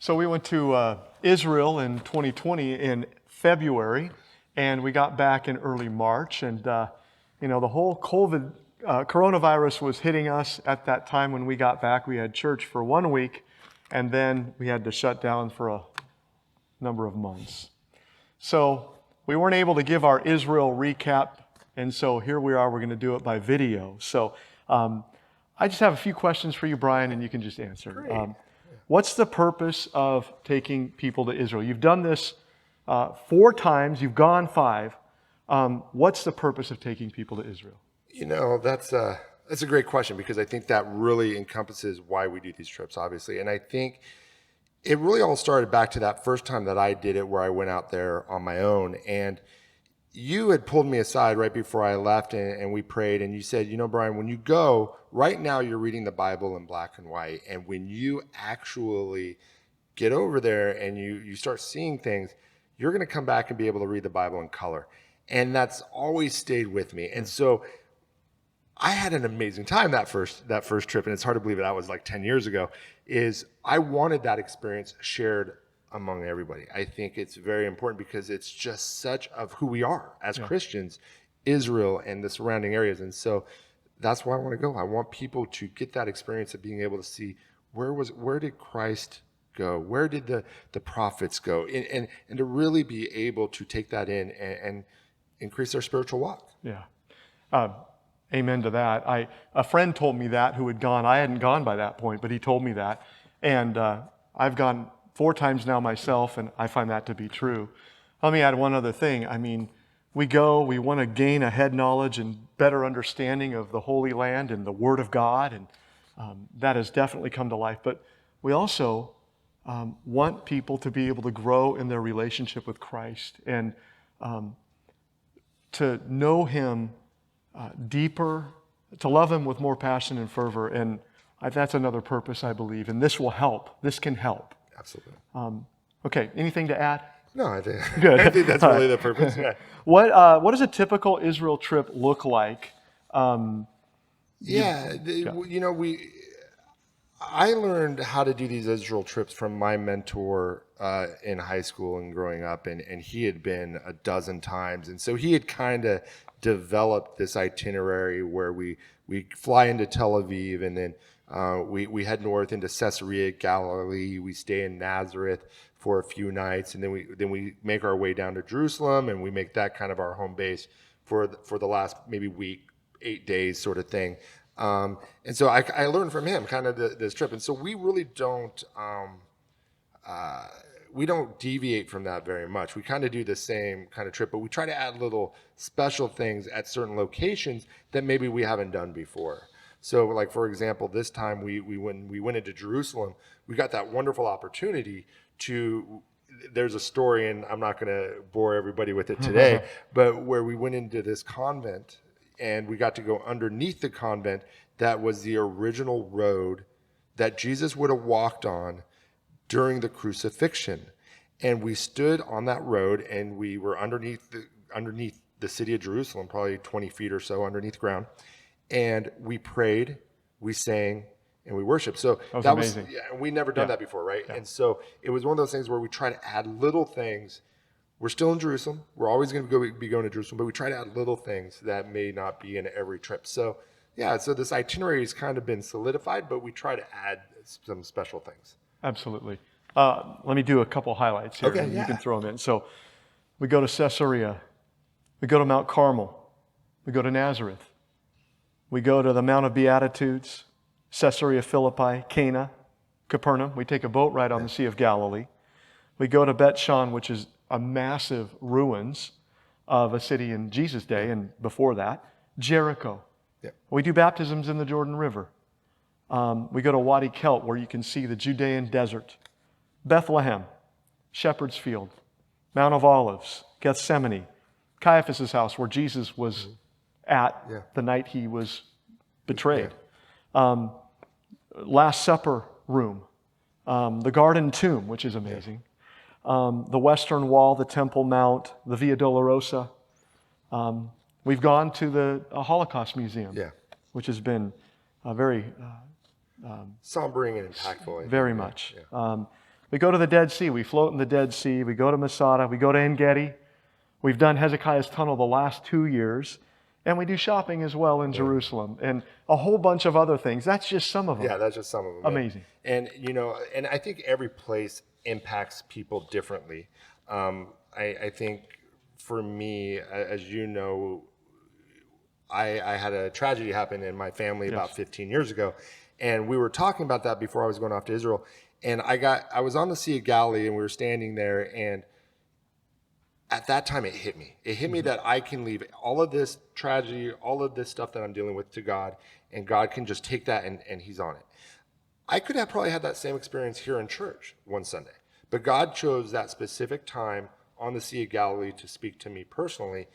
So we went to Israel in 2020 in February, and we got back in early March. And, the whole coronavirus was hitting us at that time when we got back. We had church for 1 week, and then we had to shut down for a number of months. So we weren't able to give our Israel recap, and so here we are. We're going to do it by video. So I just have a few questions for you, Brian, and you can just answer. Great. What's the purpose of taking people to Israel? You've done this 4 times. You've gone 5. What's the purpose of taking people to Israel? That's a great question, because I think that really encompasses why we do these trips, obviously. And I think it really all started back to that first time that I did it, where I went out there on my own. And you had pulled me aside right before I left, and we prayed, and you said, Brian, when you go, right now you're reading the Bible in black and white, and when you actually get over there and you start seeing things, you're going to come back and be able to read the Bible in color. And that's always stayed with me. And so I had an amazing time that first trip, and it's hard to believe that was like 10 years ago. I wanted that experience shared among everybody. I think it's very important, because it's just such of who we are as Christians, Israel and the surrounding areas. And so that's why I want to go. I want people to get that experience of being able to see where did Christ go? Where did the prophets go? And to really be able to take that in and increase their spiritual walk. Yeah. Amen to that. A friend told me that who had gone. I hadn't gone by that point, but he told me that. And I've gone 4 times now myself, and I find that to be true. Let me add one other thing. We want to gain a head knowledge and better understanding of the Holy Land and the Word of God, and that has definitely come to life. But we also want people to be able to grow in their relationship with Christ and to know Him deeper, to love Him with more passion and fervor. And that's another purpose, I believe. And this will help. This can help. Absolutely. Okay, anything to add? No, I think, Good. I think that's really the purpose. Yeah. What does a typical Israel trip look like? I learned how to do these Israel trips from my mentor in high school and growing up, and he had been a dozen times. And so he had kind of developed this itinerary where we fly into Tel Aviv, and then we head north into Caesarea Galilee. We stay in Nazareth for a few nights, and then we make our way down to Jerusalem, and we make that kind of our home base for the last maybe week, 8 days sort of thing. And so I learned from him kind of this trip, and so we really don't deviate from that very much. We kind of do the same kind of trip, but we try to add little special things at certain locations that maybe we haven't done before. So, like, for example, this time when we went into Jerusalem, we got that wonderful opportunity there's a story, and I'm not going to bore everybody with it today, but where we went into this convent, and we got to go underneath the convent that was the original road that Jesus would have walked on during the crucifixion. And we stood on that road, and we were underneath the city of Jerusalem, probably 20 feet or so underneath ground. And we prayed, we sang, and we worshiped. So that was amazing. We never done that before, right? Yeah. And so it was one of those things where we try to add little things. We're still in Jerusalem. We're always going to be going to Jerusalem, but we try to add little things that may not be in every trip. So so this itinerary has kind of been solidified, but we try to add some special things. Absolutely. Let me do a couple highlights here. Okay, You can throw them in. So we go to Caesarea. We go to Mount Carmel. We go to Nazareth. We go to the Mount of Beatitudes, Caesarea Philippi, Cana, Capernaum. We take a boat ride on the Sea of Galilee. We go to Bet Shan, which is a massive ruins of a city in Jesus' day and before that. Jericho. Yep. We do baptisms in the Jordan River. We go to Wadi Kelt, where you can see the Judean desert. Bethlehem, Shepherd's Field, Mount of Olives, Gethsemane, Caiaphas' house, where Jesus was at the night he was betrayed. Last Supper room, the Garden Tomb, which is amazing, the Western Wall, the Temple Mount, the Via Dolorosa. We've gone to the Holocaust Museum, which has been very sombering and impactful. Very much. We go to the Dead Sea. We float in the Dead Sea. We go to Masada. We go to En-Gedi. We've done Hezekiah's Tunnel the last 2 years. And we do shopping as well in Jerusalem and a whole bunch of other things. That's just some of them. Yeah, that's just some of them. Amazing. And and I think every place impacts people differently. I think for me, as you know, I had a tragedy happen in my family about 15 years ago. And we were talking about that before I was going off to Israel. And I was on the Sea of Galilee and we were standing there, and at that time, it hit me. It hit me that I can leave all of this tragedy, all of this stuff that I'm dealing with to God, and God can just take that and He's on it. I could have probably had that same experience here in church one Sunday, but God chose that specific time on the Sea of Galilee to speak to me personally,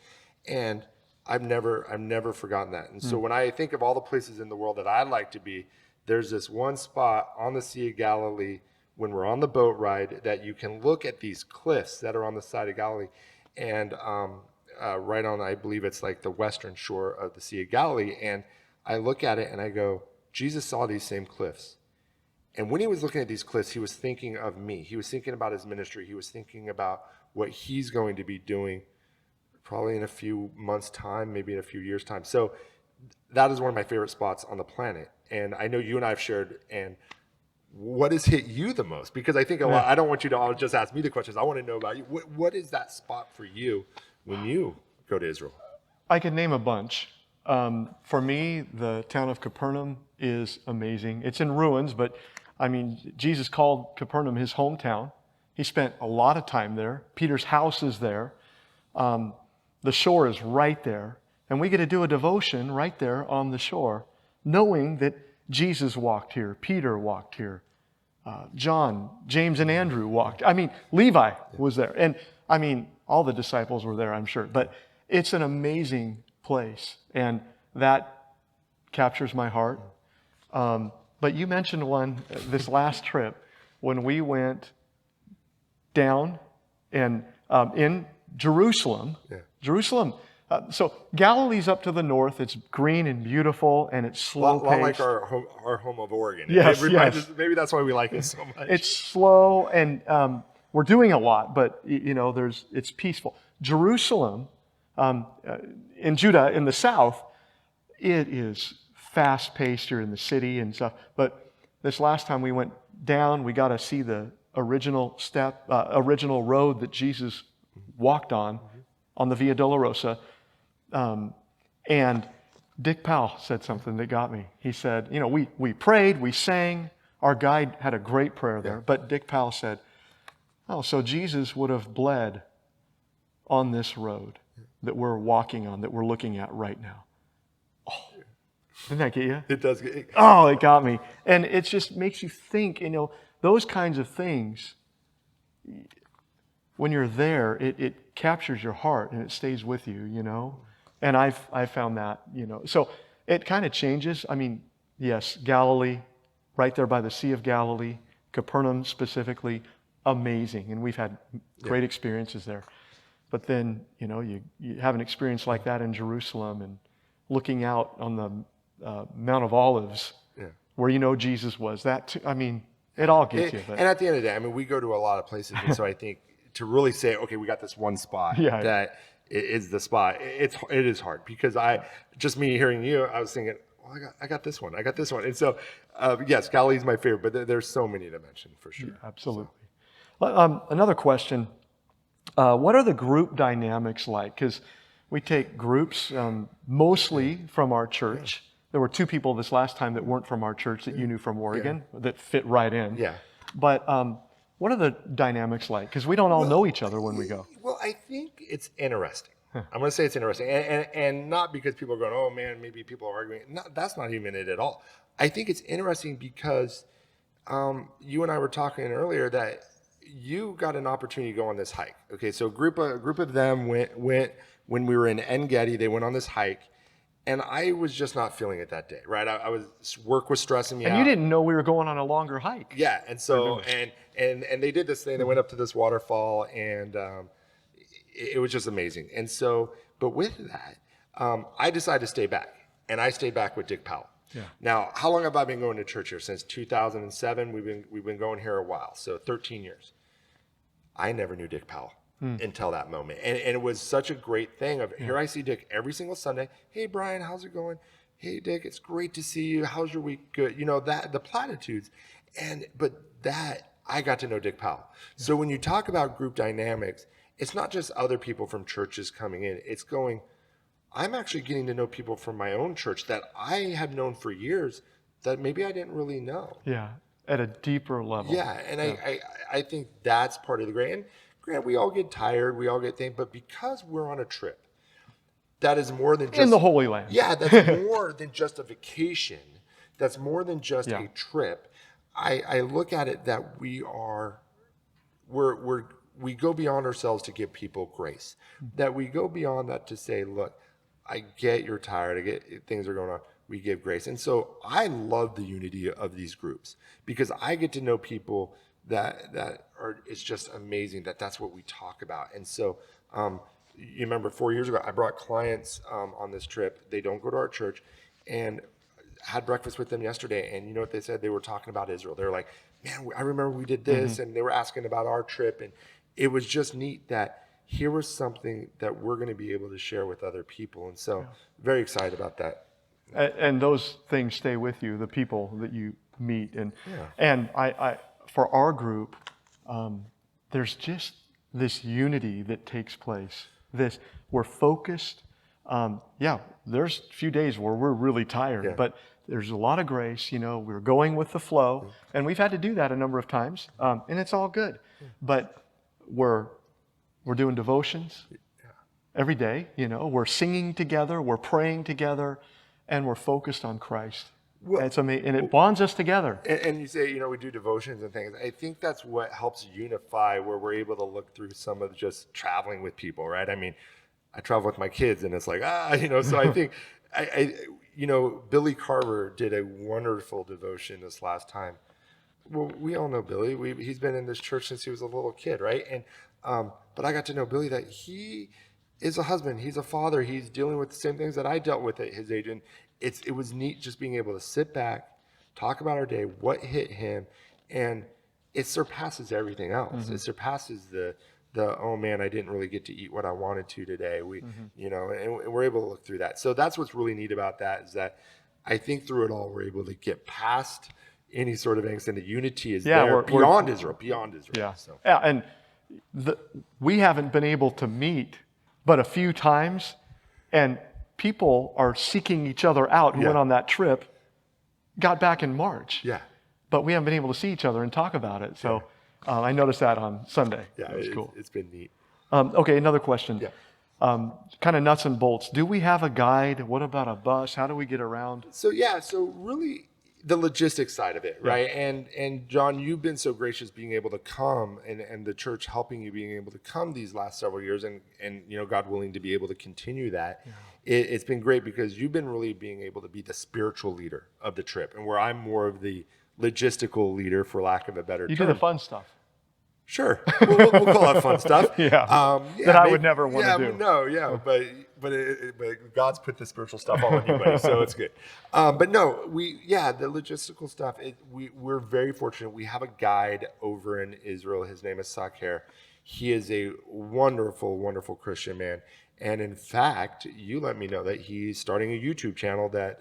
and I've never forgotten that. And so when I think of all the places in the world that I'd like to be, there's this one spot on the Sea of Galilee when we're on the boat ride that you can look at these cliffs that are on the side of Galilee, and right on, I believe it's like the western shore of the Sea of Galilee. And I look at it and I go, Jesus saw these same cliffs. And when he was looking at these cliffs, he was thinking of me. He was thinking about his ministry. He was thinking about what he's going to be doing probably in a few months' time, maybe in a few years' time. So that is one of my favorite spots on the planet. And I know you and I have shared, and what has hit you the most? Because I think a lot, I don't want you to all just ask me the questions. I want to know about you. What is that spot for you when you go to Israel? I could name a bunch. For me, the town of Capernaum is amazing. It's in ruins, but I mean, Jesus called Capernaum his hometown. He spent a lot of time there. Peter's house is there. The shore is right there. And we get to do a devotion right there on the shore, knowing that Jesus walked here, Peter walked here, John, James, and Andrew walked. I mean, Levi was there. And I mean, all the disciples were there, I'm sure. But it's an amazing place. And that captures my heart. But you mentioned one, this last trip, when we went down and in Jerusalem. Yeah. Jerusalem. So Galilee's up to the north. It's green and beautiful, and it's slow paced. Like our home of Oregon. Yes, maybe that's why we like it so much. It's slow, and we're doing a lot, but it's peaceful. Jerusalem, in Judah, in the south, it is fast paced. You're in the city and stuff. But this last time we went down, we got to see the original road that Jesus walked on the Via Dolorosa. And Dick Powell said something that got me. He said, we prayed, we sang. Our guide had a great prayer there. But Dick Powell said, so Jesus would have bled on this road that we're walking on, that we're looking at right now. Oh, didn't that get you? It does get you. Oh, it got me. And it just makes you think, those kinds of things, when you're there, it captures your heart and it stays with you, And I've found that, So it kind of changes. I mean, yes, Galilee, right there by the Sea of Galilee, Capernaum specifically, amazing. And we've had great experiences there. But then, you have an experience like that in Jerusalem and looking out on the Mount of Olives where Jesus was. That too, I mean, it all gets you. But. And at the end of the day, I mean, we go to a lot of places. And so I think to really say, okay, we got this one spot that is the spot. It is hard because just me hearing you, I was thinking, well, I got this one. I got this one. And so, yes, Galilee's my favorite, but there's so many to mention for sure. Yeah, absolutely. So. Another question. What are the group dynamics like? Because we take groups mostly from our church. There were 2 people this last time that weren't from our church that you knew from Oregon that fit right in. Yeah. But what are the dynamics like? Because we don't all know each other when we go. Well, I think it's interesting. I'm going to say it's interesting. And not because people are going, oh, man, maybe people are arguing. No, that's not even it at all. I think it's interesting because you and I were talking earlier that you got an opportunity to go on this hike. Okay, so a group of them went when we were in En-Gedi. They went on this hike. And I was just not feeling it that day, right? Work was stressing me out. And you didn't know we were going on a longer hike. Yeah, and so and they did this thing. They went up to this waterfall, and it was just amazing. And so, but with that, I decided to stay back, and I stayed back with Dick Powell. Yeah. Now, how long have I been going to church here? Since 2007. We've been going here a while, so 13 years. I never knew Dick Powell until that moment. And it was such a great thing of here I see Dick every single Sunday. Hey, Brian, how's it going? Hey, Dick, it's great to see you. How's your week? Good. You know, that the platitudes. But I got to know Dick Powell. Yeah. So when you talk about group dynamics, it's not just other people from churches coming in. It's going, I'm actually getting to know people from my own church that I have known for years that maybe I didn't really know. Yeah, at a deeper level. Yeah, and I think that's part of the great. And Grant, we all get tired, we all get things, but because we're on a trip, that is more than just... In the Holy Land. Yeah, that's more than just a vacation. That's more than just a trip. I look at it that we go beyond ourselves to give people grace. That we go beyond that to say, look, I get you're tired. I get things are going on. We give grace. And so I love the unity of these groups because I get to know people that are, it's just amazing that's what we talk about. And so you remember 4 years ago, I brought clients on this trip. They don't go to our church, and had breakfast with them yesterday. And you know what they said? They were talking about Israel. They were like, man, I remember we did this. And they were asking about our trip. And it was just neat that here was something that we're going to be able to share with other people. And so very excited about that. And those things stay with you, the people that you meet. And I for our group, there's just this unity that takes place. We're focused. There's a few days where we're really tired, but there's a lot of grace. You know, we're going with the flow, and we've had to do that a number of times, and it's all good. But we're doing devotions every day. You know, we're singing together, we're praying together, and we're focused on Christ. Well, it's amazing, and it bonds us together. And you say, you know, we do devotions and things. I think that's what helps unify, where we're able to look through some of just traveling with people, right? I mean, I travel with my kids, and it's like, you know. So I think, you know, Billy Carver did a wonderful devotion this last time. Well, we all know Billy. He's been in this church since he was a little kid, right? And but I got to know Billy that he is a husband. He's a father. He's dealing with the same things that I dealt with at his age, and it was neat just being able to sit back, talk about our day, what hit him, and it surpasses everything else. It surpasses the oh man, I didn't really get to eat what I wanted to today. You know, and we're able to look through that. So that's what's really neat about that, is that I think through it all we're able to get past any sort of angst, and the unity is there beyond Israel. Yeah. So. Yeah, and we haven't been able to meet but a few times, and people are seeking each other out who went on that trip, got back in March. Yeah. But we haven't been able to see each other and talk about it. So I noticed that on Sunday. Yeah, it was cool. It's been neat. Okay, another question. Yeah. Kind of nuts and bolts. Do we have a guide? What about a bus? How do we get around? So really the logistics side of it, right? And John, you've been so gracious being able to come, and the church helping you being able to come these last several years, and you know, God willing to be able to continue that. It's been great because you've been really being able to be the spiritual leader of the trip, and where I'm more of the logistical leader, for lack of a better term. You do the fun stuff. Sure, we'll call that fun stuff. That I would never want to do. No, but God's put the spiritual stuff on you, buddy, so it's good. But no, the logistical stuff. We're very fortunate. We have a guide over in Israel. His name is Saker. He is a wonderful, wonderful Christian man, and in fact, you let me know that he's starting a YouTube channel that.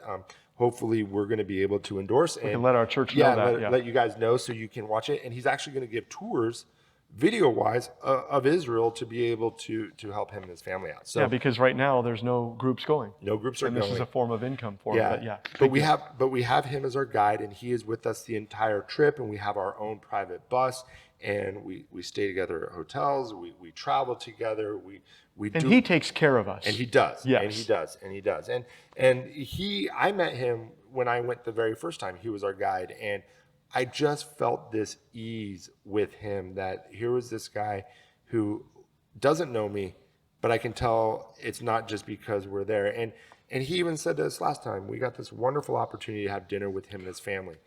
Hopefully we're going to be able to endorse. We can let our church know that. Let you guys know so you can watch it. And he's actually going to give tours, video-wise, of Israel to be able to help him and his family out. So, because right now there's no groups going. No groups are going. And this is a form of income for him. But we have him as our guide, and he is with us the entire trip, and we have our own private bus, and we stay together at hotels. We travel together. He takes care of us. And he does. Yes. And he does. And I met him when I went the very first time. He was our guide, and I just felt this ease with him, that here was this guy who doesn't know me, but I can tell it's not just because we're there. And he even said this last time. We got this wonderful opportunity to have dinner with him and his family.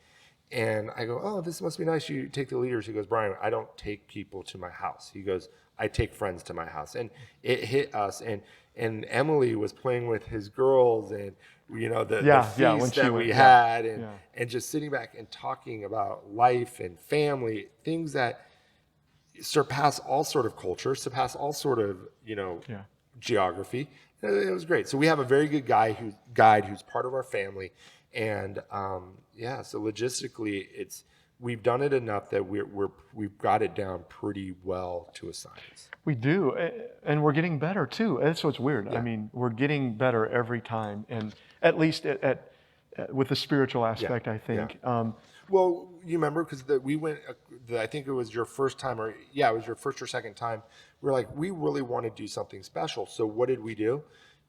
And I go, oh, this must be nice. You take the leaders. He goes, Brian, I don't take people to my house. He goes, I take friends to my house. And it hit us. And and Emily was playing with his girls, and the when feast she that went, we had, yeah. and just sitting back and talking about life and family, things that surpass all sort of culture, surpass all sort of Yeah. geography. It was great. So we have a very good guide who's part of our family, and so logistically, we've done it enough that we've got it down pretty well to a science. We do, and we're getting better too. That's what's weird. Yeah. I mean, we're getting better every time, and at least with the spiritual aspect, I think. Yeah. Well, you remember because we went. I think it was your first time, it was your first or second time. We're like, we really want to do something special. So what did we do?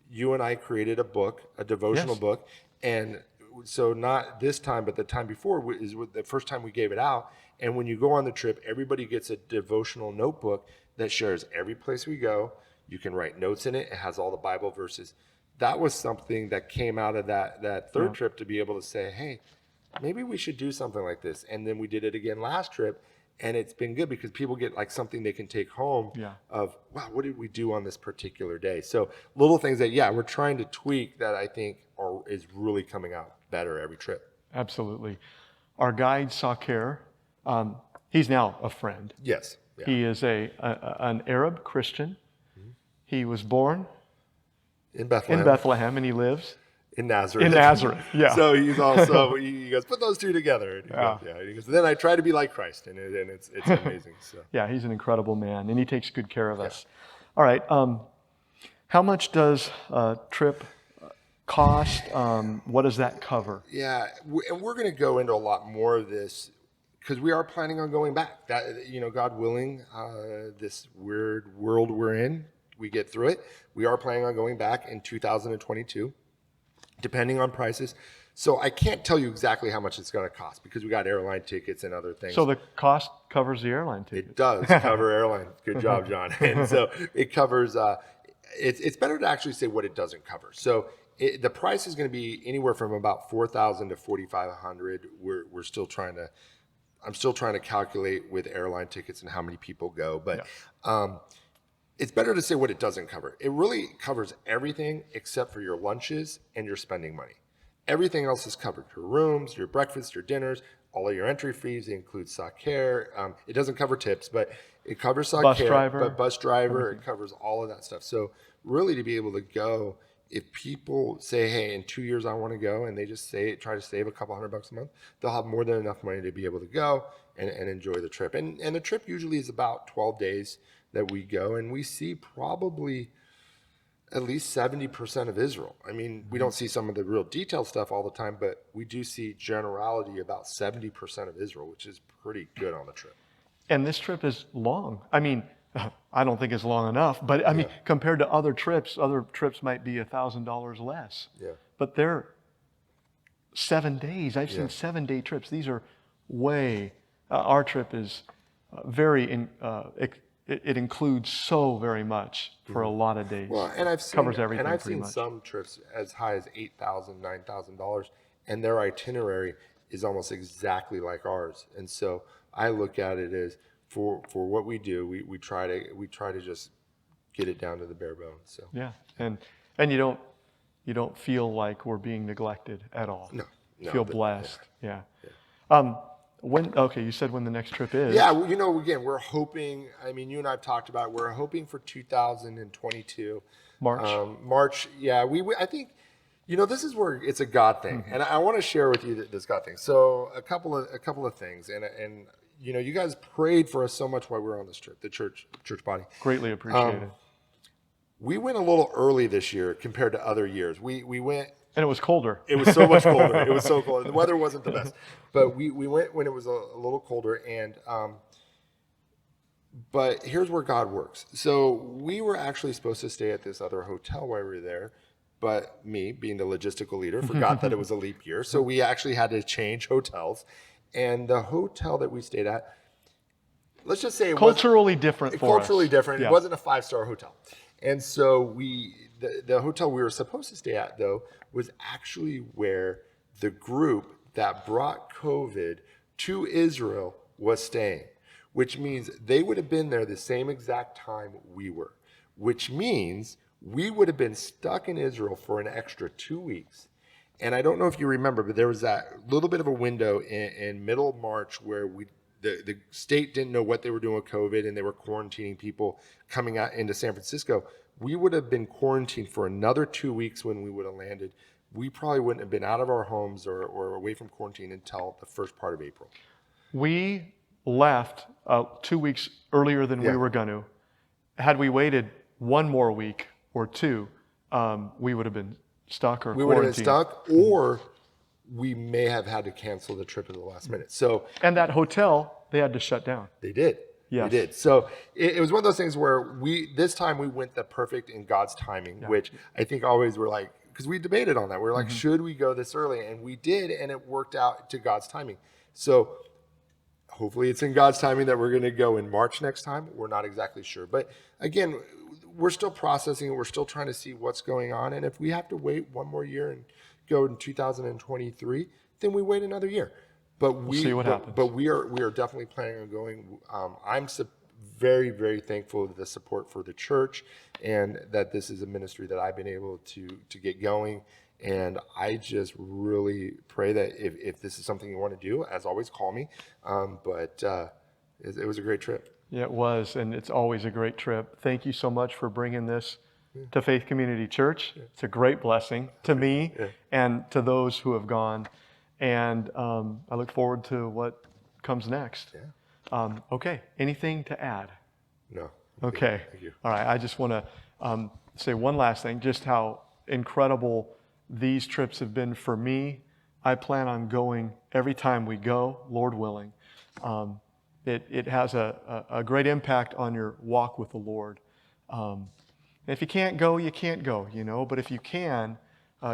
You and I created a book, a devotional Yes. book, and so not this time, but the time before is the first time we gave it out. And when you go on the trip, everybody gets a devotional notebook that shares every place we go. You can write notes in it. It has all the Bible verses. That was something that came out of that third trip, to be able to say, hey, maybe we should do something like this. And then we did it again last trip, and it's been good because people get like something they can take home of, wow, what did we do on this particular day? So little things that, we're trying to tweak that I think is really coming out better every trip. Absolutely. Our guide, Sakir, he's now a friend. Yes. Yeah. He is an Arab Christian. He was born in Bethlehem. And he lives in Nazareth. Yeah. So he's also, he goes, put those two together. And he goes, then I try to be like Christ, and it's amazing. So. Yeah, he's an incredible man, and he takes good care of us. All right. How much does a trip cost? What does that cover? Yeah, and we're going to go into a lot more of this because we are planning on going back. That, God willing, this weird world we're in, we get through it. We are planning on going back in 2022, depending on prices. So I can't tell you exactly how much it's going to cost because we got airline tickets and other things. So the cost covers the airline ticket. It does cover airline. Good job, John. And so it covers. It's better to actually say what it doesn't cover. So the price is going to be anywhere from about $4,000 to $4,500. We're still trying to. I'm still trying to calculate with airline tickets and how many people go, but it's better to say what it doesn't cover. It really covers everything except for your lunches and your spending money. Everything else is covered. Your rooms, your breakfast, your dinners, all of your entry fees. It includes Sakir. It doesn't cover tips, but it covers Sakir. Bus driver. Everything. It covers all of that stuff. So really to be able to go, if people say, hey, in 2 years I want to go, and they just try to save a couple $100 a month, they'll have more than enough money to be able to go and enjoy the trip. And the trip usually is about 12 days that we go, and we see probably at least 70% of Israel. I mean, we don't see some of the real detailed stuff all the time, but we do see generality about 70% of Israel, which is pretty good on the trip. And this trip is long. I mean, I don't think it's long enough, but I mean, compared to other trips might be $1,000 less. Yeah. But they're 7 days. I've seen 7-day trips. These are way, our trip is it includes so very much for a lot of days. Well, and covers everything. And I've pretty seen much. some trips as high as $8,000, $9,000, and their itinerary is almost exactly like ours. And so I look at it as for what we do, we try to just get it down to the bare bones. So yeah, and you don't feel like we're being neglected at all. No, you feel blessed. Yeah. You said when the next trip is. Yeah, again, we're hoping, I mean, you and I have talked about it, we're hoping for 2022. March, yeah. I think, this is where it's a God thing. And I want to share with you this God thing. So a couple of things. And you guys prayed for us so much while we were on this trip, the church body. Greatly appreciated. We went a little early this year compared to other years. We went. And it was colder. It was so much colder. It was so cold. The weather wasn't the best. But we went when it was a little colder. And but here's where God works. So we were actually supposed to stay at this other hotel while we were there. But me, being the logistical leader, forgot that it was a leap year. So we actually had to change hotels. And the hotel that we stayed at, let's just say it culturally different for us. Culturally different. Yeah. It wasn't a 5-star hotel. And so the hotel we were supposed to stay at, though, was actually where the group that brought COVID to Israel was staying, which means they would have been there the same exact time we were, which means we would have been stuck in Israel for an extra 2 weeks. And I don't know if you remember, but there was that little bit of a window in middle of March where the state didn't know what they were doing with COVID, and they were quarantining people coming out into San Francisco. We would have been quarantined for another 2 weeks when we would have landed. We probably wouldn't have been out of our homes or away from quarantine until the first part of April. We left 2 weeks earlier than we were going to. Had we waited one more week or two, we would have been stuck or we would have been quarantined. stuck, or we may have had to cancel the trip at the last minute. So, And that hotel, they had to shut down. they did. Yes. They did. So it was one of those things where this time we went the perfect in God's timing, which I think always we're like, because we debated on that. We're like, should we go this early? And we did, and it worked out to God's timing. So hopefully it's in God's timing that we're going to go in March next time. We're not exactly sure. But again, we're still processing it. We're still trying to see what's going on. And if we have to wait one more year and go in 2023, then we wait another year. But we'll see what happens. But we are definitely planning on going. I'm very, very thankful for the support for the church, and that this is a ministry that I've been able to get going. And I just really pray that if this is something you want to do, as always, call me. But it was a great trip. Yeah, it was, and it's always a great trip. Thank you so much for bringing this to Faith Community Church. It's a great blessing to me and to those who have gone. And I look forward to what comes next. Okay, anything to add? No. Okay. Thank you. All right, I just want to say one last thing, just how incredible these trips have been for me. I plan on going every time we go, Lord willing. It has a great impact on your walk with the Lord. If you can't go, you can't go, but if you can,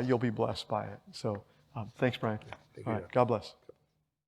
you'll be blessed by it. So thanks, Brian. Thank you. All right, God bless.